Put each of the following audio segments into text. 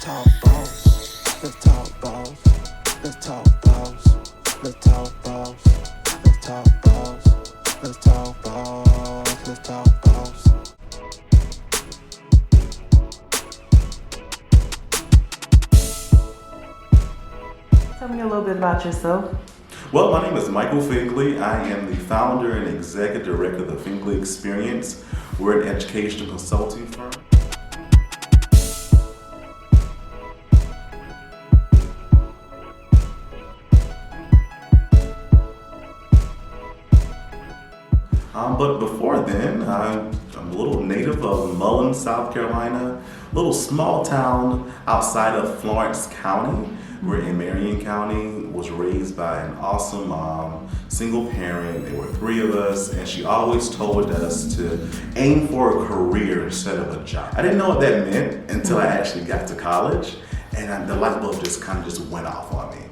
talk boss. Let's talk boss. Let's talk boss. Let's talk boss. Let's talk boss. Let's talk boss. Let's talk boss. Tell me a little bit about yourself. Well, my name is Michael Finkley. I am the founder and executive director of the Finkley Experience. We're an educational consulting firm. But before then, I'm a little native of Mullins, South Carolina, a little small town outside of Florence County. We're in Marion County, was raised by an awesome mom, single parent. There were 3 of us, and she always told us to aim for a career instead of a job. I didn't know what that meant until I actually got to college, and the light bulb just went off on me.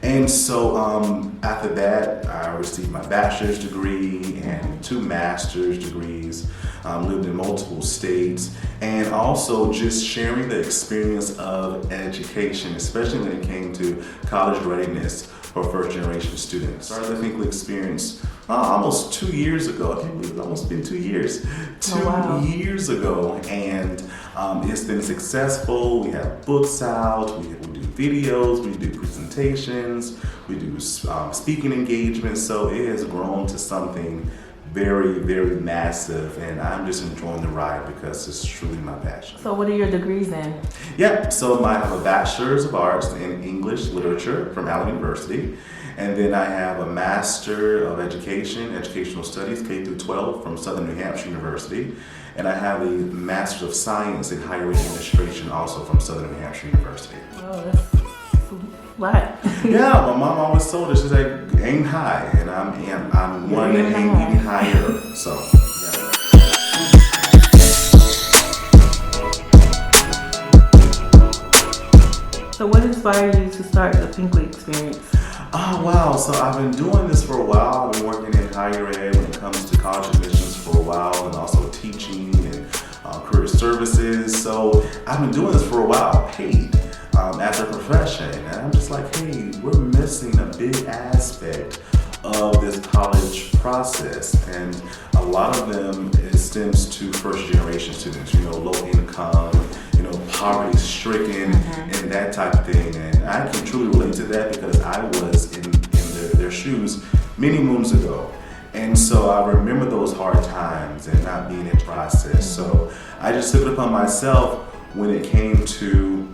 And so after that, I received my bachelor's degree and 2 master's degrees, lived in multiple states, and also just sharing the experience of education, especially when it came to college readiness for first-generation students. Started the Finkley Experience almost 2 years ago. I can't believe it's almost been 2 years. Two years ago, and it's been successful. We have books out, we do videos, we do presentations, we do speaking engagements, so it has grown to something very, very massive, and I'm just enjoying the ride because it's truly my passion. So what are your degrees in? Yeah, so I have a Bachelor's of Arts in English Literature from Allen University, and then I have a Master of Education, Educational Studies, K through 12 from Southern New Hampshire University, and I have a Master's of Science in Higher Administration also from Southern New Hampshire University. Oh, that's a lot. Yeah, my mom always told us, she's like, aim high, and I'm wanting to aim even higher, so. Yeah. So what inspired you to start the Finkley Experience? Oh wow, so I've been doing this for a while. I've been working in higher ed when it comes to college admissions for a while, and also teaching and career services. So I've been doing this for a while, paid as a profession. And I'm just like, hey, we're missing a big aspect of this college process. And a lot of them, it stems to first generation students, low income, poverty stricken and that type of thing. And I can truly relate to that because I was in their shoes many moons ago. And so I remember those hard times and not being in process. So I just took it upon myself when it came to,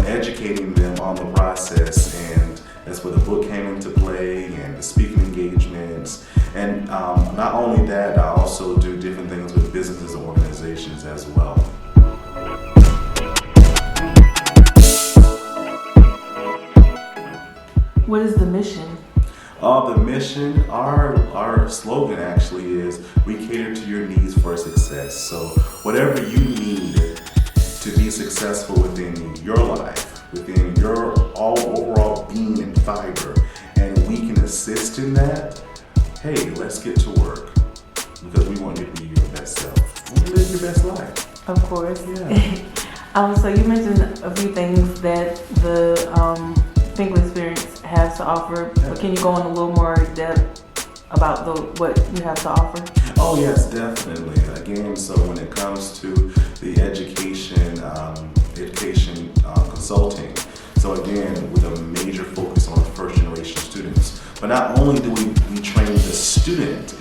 educating them on the process. And that's where the book came into play and the speaking engagements. And not only that, I also do different things with businesses and organizations as well. What is the mission? The mission, our slogan actually is, we cater to your needs for success. So whatever you need to be successful within your life, within your overall being and fiber, and we can assist in that, hey, let's get to work. Because we want you to be your best self. We want you to live your best life. Of course. Yeah. So you mentioned a few things that the Finkley Experience has to offer, but can you go in a little more depth about what you have to offer? Oh yes, definitely. Again, so when it comes to the education consulting, so again, with a major focus on first generation students. But not only do we train the student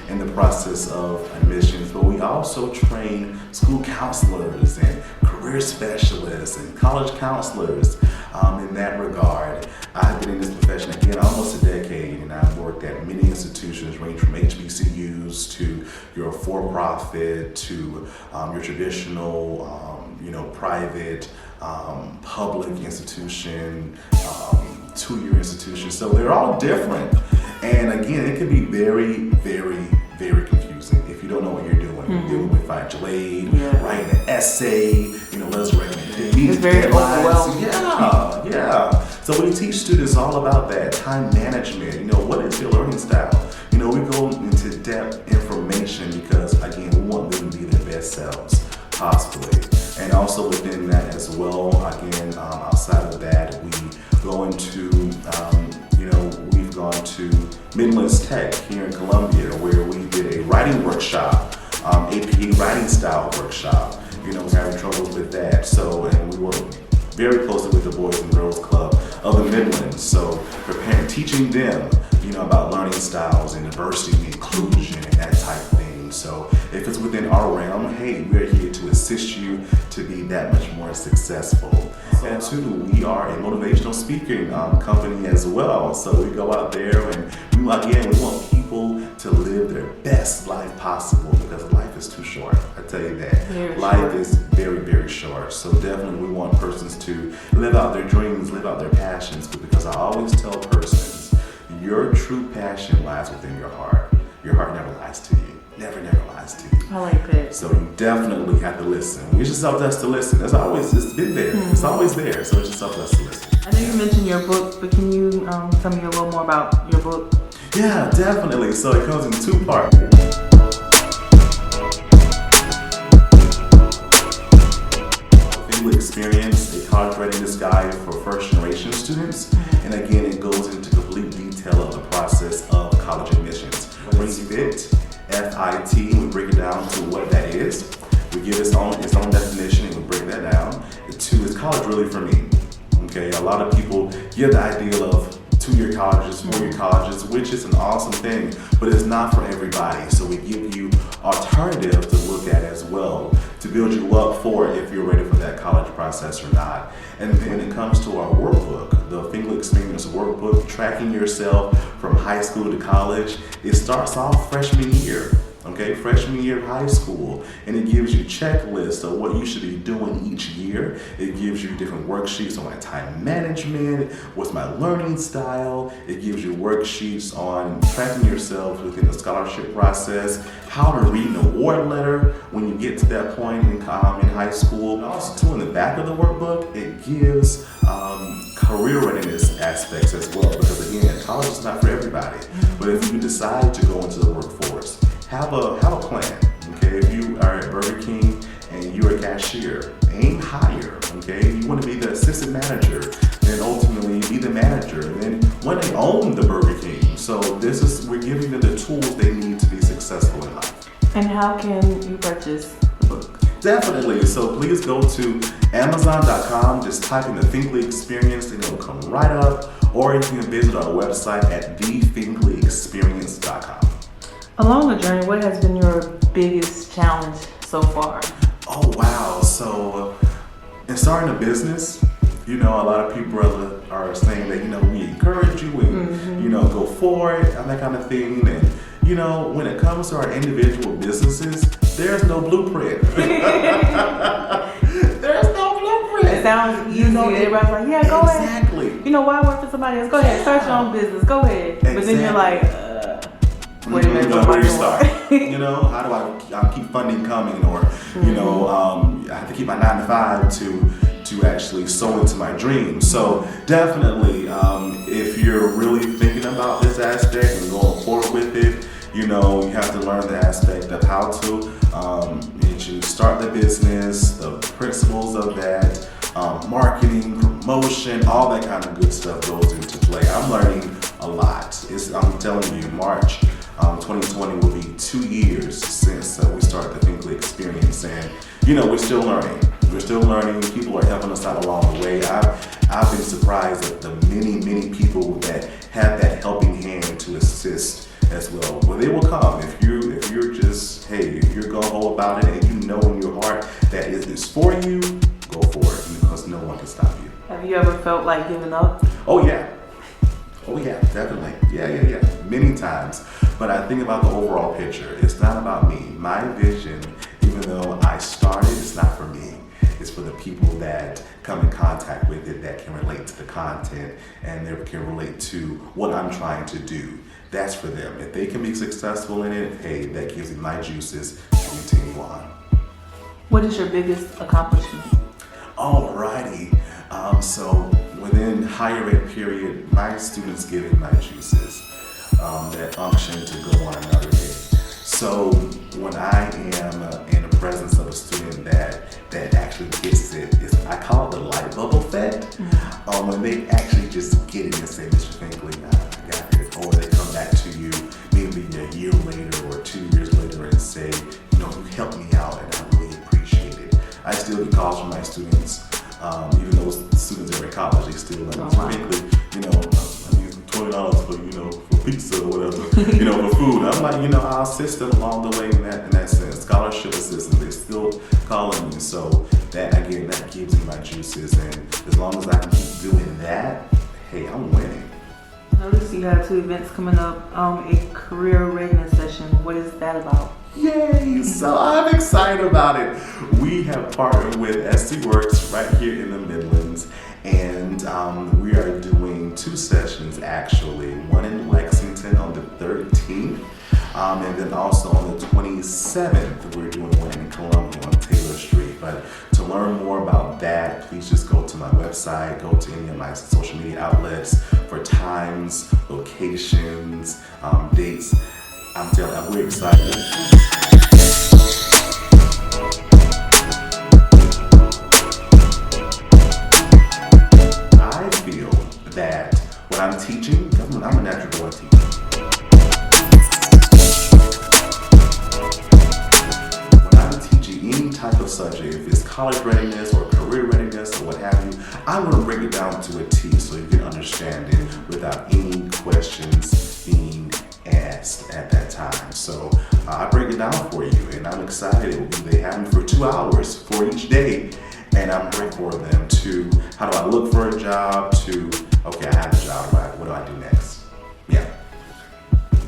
in the process of admissions, but we also train school counselors and career specialists and college counselors in that regard. I've been in this profession again almost a decade, and I've worked at many institutions ranging from HBCUs to your for-profit to your traditional private public institution, 2-year institution. So they're all different. And again, it can be very, very, very confusing if you don't know what you're doing. You're dealing with financial aid, writing an essay, let's recommend it's very overwhelming. Yeah. So we teach students all about that, time management, what is your learning style? We go into depth information because, again, we want them to be their best selves, possibly. And also within that as well, again, outside of that, we go into, we've gone to Midlands Tech here in Columbia, where we did a writing workshop, APA writing style workshop. We're having troubles with that. So, and we work very closely with the Boys and Girls Club of the Midlands. So, teaching them, about learning styles and diversity and inclusion and that type of thing. So, if it's within our realm, hey, we're here to assist you to be that much more successful. And two, we are a motivational speaking company as well. So we go out there and we want people to live their best life possible, because life is too short. I tell you that. Life is very, very short. So definitely we want persons to live out their dreams, live out their passions, because I always tell persons, your true passion lies within your heart. Your heart never lies to you. Never lies to you. I like that. So you definitely have to listen. It's just up to us to listen. It's been there. It's always there. So it's just up to us to listen. I know you mentioned your book, but can you tell me a little more about your book? Yeah, definitely. So it comes in 2 parts. Finkley Experience, a college readiness guide for first generation students. And again, it goes into complete detail of the process of college admissions. What is FIT? FIT, we break it down to what that is. We give its own definition and we break that down. The 2 is college really for me? Okay, a lot of people get the idea of 2-year colleges, 4-year colleges, which is an awesome thing, but it's not for everybody. So we give you alternatives to look at as well, to build you up for if you're ready for that college process or not. And then when it comes to our workbook, the Finkley Experience workbook, tracking yourself from high school to college, it starts off freshman year. Okay, freshman year of high school, and it gives you checklists of what you should be doing each year. It gives you different worksheets on my time management, what's my learning style. It gives you worksheets on tracking yourself within the scholarship process, how to read an award letter when you get to that point in high school. Also, too, in the back of the workbook, it gives career readiness aspects as well, because again, college is not for everybody. But if you decide to go into the workforce, have a plan, okay? If you are at Burger King and you're a cashier, aim higher, okay? You want to be the assistant manager, then ultimately be the manager, and then one day own the Burger King. So we're giving them the tools they need to be successful in life. And how can you purchase the book? Definitely. So please go to Amazon.com, just type in the Finkley Experience and it'll come right up, or you can visit our website at thefinkleyexperience.com. Along the journey, what has been your biggest challenge so far? Oh, wow. So, in starting a business, a lot of people are saying that, we encourage you and, go for it and that kind of thing. And, when it comes to our individual businesses, there's no blueprint. There's no blueprint. It sounds easy. Everybody's like, yeah, go ahead. Exactly. Why work for somebody else? Go ahead, start your own business. Go ahead. Exactly. But then you're like, wait a minute, where do you start? How do I keep funding coming, or I have to keep my 9 to 5 to actually sow into my dreams. So definitely, if you're really thinking about this aspect and going forward with it, you have to learn the aspect of how to start the business, the principles of that, marketing, promotion, all that kind of good stuff goes into play. I'm learning a lot. I'm telling you, March 2020 will be 2 years since we started the Finkley Experience, and we're still learning. We're still learning. People are helping us out along the way. I've been surprised at the many people that have that helping hand to assist as well. But they will come if you're just if you're gung-ho about it and you know in your heart that it is for you. Go for it, because no one can stop you. Have you ever felt like giving up? Oh yeah, definitely. Yeah. Many times. But I think about the overall picture. It's not about me. My vision, even though I started, it's not for me. It's for the people that come in contact with it, that can relate to the content, and they can relate to what I'm trying to do. That's for them. If they can be successful in it, hey, that gives me my juices to continue on. What is your biggest accomplishment? Alrighty. So within higher ed period, my students give me my juices, that unction to go on another day. So when I am in a presence of a student that actually gets it. I call it the light bulb effect. When they actually just get it and say, Mr. Finkley, I got it, or they come back to you maybe a year later or 2 years later and say, you helped me out and I really appreciate it. I still get calls from my students, even though students are in college, they still like, Mr. Finkley, I need $20 for pizza or whatever, for food. I'm like, I'll assist them along the way in that sense. Scholarship assistance, they're still calling me. So that gives me my juices. And as long as I can keep doing that, hey, I'm winning. I noticed you have 2 events coming up. A career readiness session. What is that about? Yay! So I'm excited about it. We have partnered with SC Works right here in the Midlands, and we are doing 2 sessions actually. One in Lexington on the 13th, and then also on the 27th, we're doing one in Columbia on Taylor Street. But to learn more about that, please just go to my website, go to any of my social media outlets for times, locations, dates. I'm telling you, we're excited. I feel that when I'm teaching, I'm a natural born teacher. When I'm teaching any type of subject, if it's college readiness or career readiness or what have you, I want to break it down to a T so you can understand it without any questions being asked at that time. So I break it down for you, and I'm excited. They have me for 2 hours for each day, and I'm ready for them to, how do I look for a job, to, okay, I have a job, right? What do I do next? Yeah.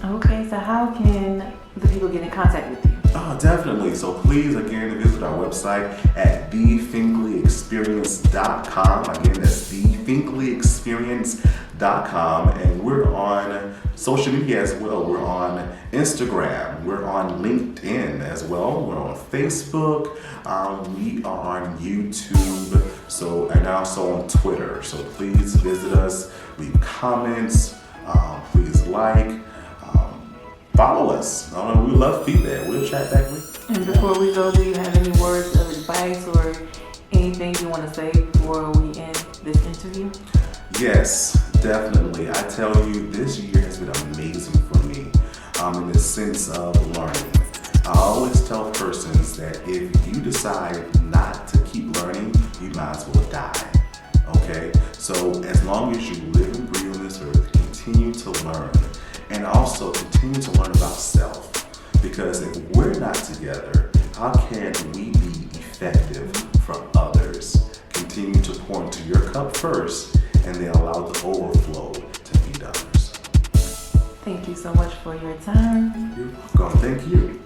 Okay, so how can the people get in contact with you? Oh, definitely. So please, again, visit our website at thefinkleyexperience.com. Again, that's thefinkleyexperience.com. And we're on social media as well. We're on Instagram. We're on LinkedIn as well. We're on Facebook. We are on YouTube. And also on Twitter. So please visit us. Leave comments. Please like. Follow us. We love feedback. We'll chat back with you. And before we go, do you have any words of advice or anything you want to say before we end this interview? Yes, definitely. I tell you, this year has been amazing for me in the sense of learning. I always tell persons that if you decide not to keep learning, you might as well die. Okay? So as long as you live and breathe on this earth, continue to learn. And also continue to learn about self. Because if we're not together, how can we be effective for others? Continue to pour into your cup first and then allow the overflow to feed others. Thank you so much for your time. You're welcome. Thank you.